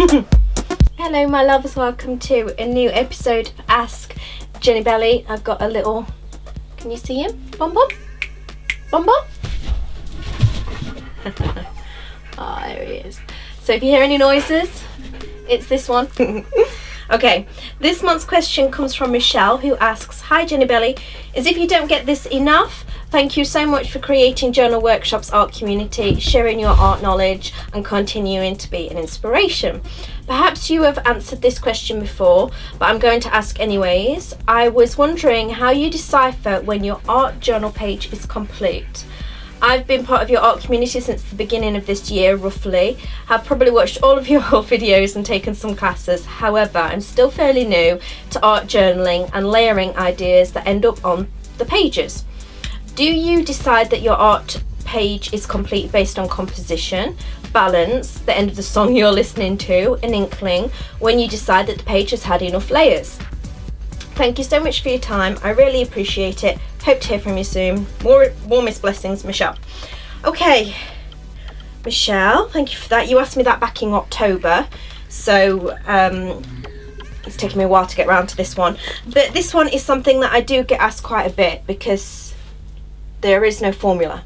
Hello my lovers, welcome to a new episode of Ask Jennibellie. I've got a little, can you see him? Bom bom? Bom bom? Oh, there he is. So if you hear any noises, it's this one. Okay, this month's question comes from Michelle, who asks, "Hi Jennibellie, as if you don't get this enough, thank you so much for creating journal workshops, art community, sharing your art knowledge and continuing to be an inspiration. Perhaps you have answered this question before, but I'm going to ask anyways. I was wondering how you decipher when your art journal page is complete. I've been part of your art community since the beginning of this year, roughly. Have probably watched all of your videos and taken some classes. However, I'm still fairly new to art journaling and layering ideas that end up on the pages. Do you decide that your art page is complete based on composition, balance, the end of the song you're listening to, an inkling, when you decide that the page has had enough layers? Thank you so much for your time. I really appreciate it. Hope to hear from you soon. Warmest blessings, Michelle." Okay, Michelle, thank you for that. You asked me that back in October, so it's taken me a while to get around to this one. But this one is something that I do get asked quite a bit because there is no formula.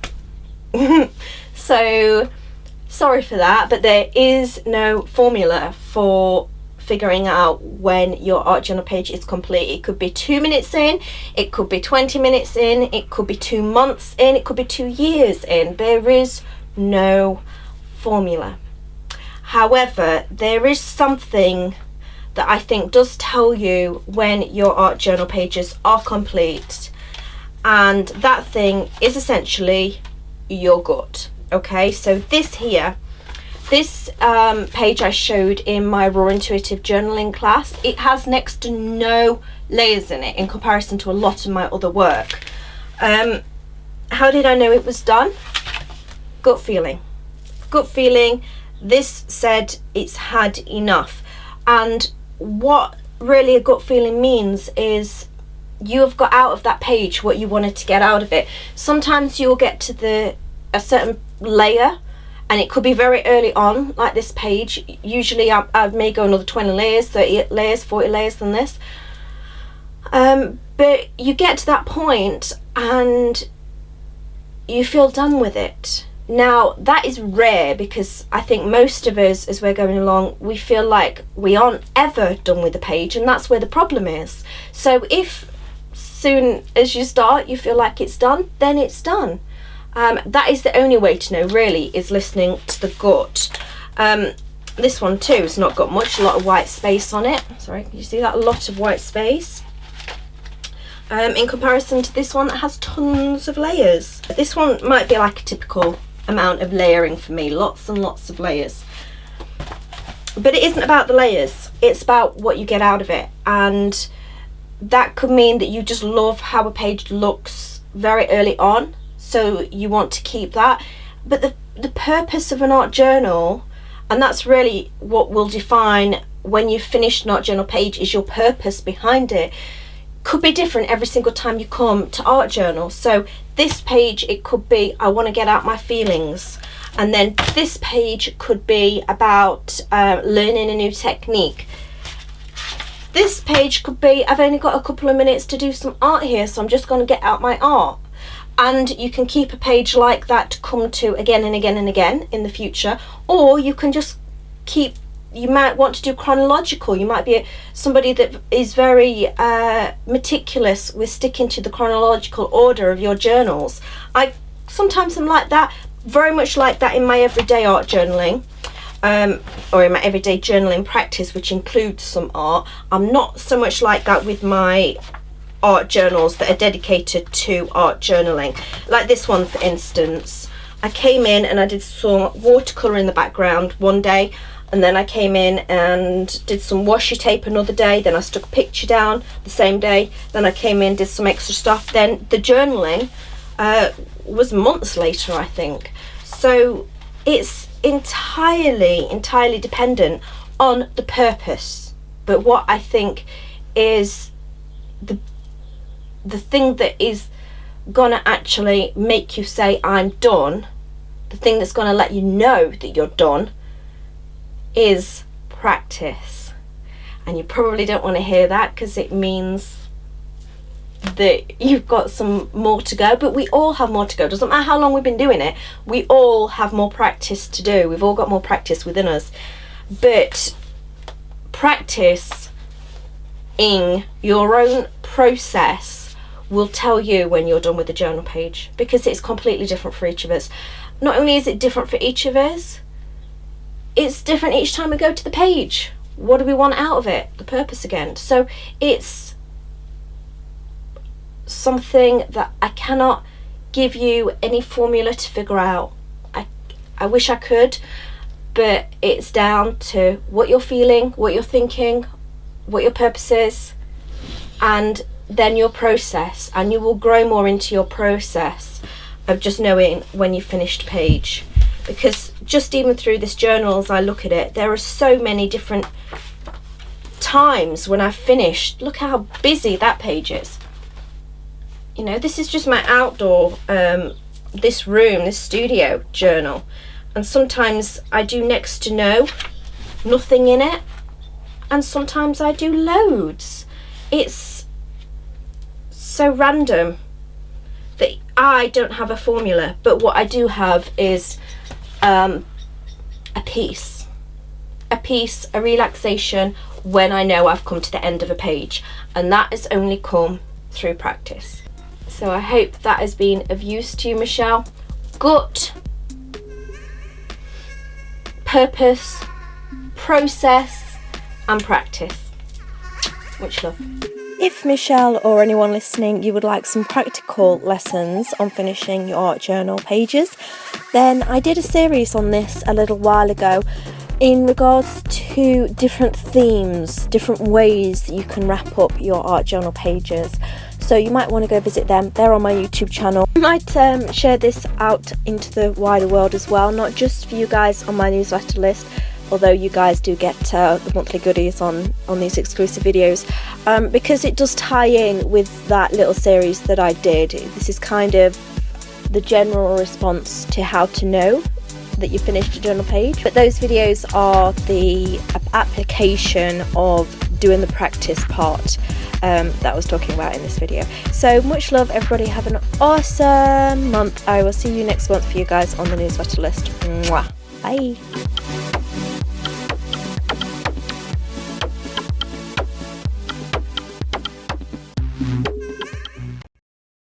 So sorry for that, but there is no formula for figuring out when your art journal page is complete. It could be 2 minutes in, it could be 20 minutes in, it could be 2 months in, it could be 2 years in. There is no formula. However, there is something that I think does tell you when your art journal pages are complete, and that thing is essentially your gut. Okay, so this page I showed in my Raw Intuitive Journaling class, it has next to no layers in it in comparison to a lot of my other work. How did I know it was done? Gut feeling. Gut feeling. This said it's had enough. And what really a gut feeling means is you have got out of that page what you wanted to get out of it. Sometimes you'll get to a certain layer, and it could be very early on, like this page. Usually I may go another 20 layers, 30 layers, 40 layers than this. But you get to that point and you feel done with it. Now, that is rare because I think most of us, as we're going along, we feel like we aren't ever done with the page, and that's where the problem is. So if soon as you start you feel like it's done, then it's done. That is the only way to know, really, is listening to the gut. This one too has not got much, a lot of white space on it. Sorry, can you see that? A lot of white space. In comparison to this one that has tons of layers. This one might be like a typical amount of layering for me, lots and lots of layers. But it isn't about the layers, it's about what you get out of it. And that could mean that you just love how a page looks very early on, so you want to keep that. But the purpose of an art journal, and that's really what will define when you've finished an art journal page, is your purpose behind it, could be different every single time you come to art journal. So this page, it could be I want to get out my feelings, and then this page could be about learning a new technique. This page could be I've only got a couple of minutes to do some art here, so I'm just going to get out my art. And you can keep a page like that to come to again and again and again in the future, or you can just keep, you might want to do chronological. You might be somebody that is very meticulous with sticking to the chronological order of your journals. I sometimes am like that, very much like that in my everyday art journaling, or in my everyday journaling practice, which includes some art. I'm not so much like that with my art journals that are dedicated to art journaling. Like this one, for instance, I came in and I did some watercolour in the background one day, and then I came in and did some washi tape another day, then I stuck a picture down the same day, then I came in, did some extra stuff, then the journaling was months later, I think. So it's entirely dependent on the purpose. But what I think is the thing that is gonna actually make you say I'm done, the thing that's gonna let you know that you're done, is practice. And you probably don't want to hear that because it means that you've got some more to go, but we all have more to go. Doesn't matter how long we've been doing it, we all have more practice to do. We've all got more practice within us. But practice in your own process will tell you when you're done with the journal page, because it's completely different for each of us. Not only is it different for each of us, it's different each time we go to the page. What do we want out of it? The purpose again. So it's something that I cannot give you any formula to figure out. I wish I could, but it's down to what you're feeling, what you're thinking, what your purpose is, and then your process, and you will grow more into your process of just knowing when you've finished a page. Because just even through this journal, as I look at it, there are so many different times when I've finished. Look how busy that page is. You know, this is just my outdoor, this room, this studio journal. And sometimes I do next to nothing in it. And sometimes I do loads. It's so random that I don't have a formula. But what I do have is a peace, a relaxation when I know I've come to the end of a page. And that has only come through practice. So I hope that has been of use to you, Michelle. Gut, purpose, process and practice. Much love. If Michelle or anyone listening, you would like some practical lessons on finishing your art journal pages, then I did a series on this a little while ago in regards to different themes, different ways that you can wrap up your art journal pages. So you might want to go visit them. They're on my YouTube channel. I might share this out into the wider world as well, not just for you guys on my newsletter list, although you guys do get the monthly goodies on these exclusive videos, because it does tie in with that little series that I did. This is kind of the general response to how to know that you finished a journal page, but those videos are the application of doing the practice part that I was talking about in this video. So much love everybody, have an awesome month. I will see you next month for you guys on the newsletter list. Mwah. Bye.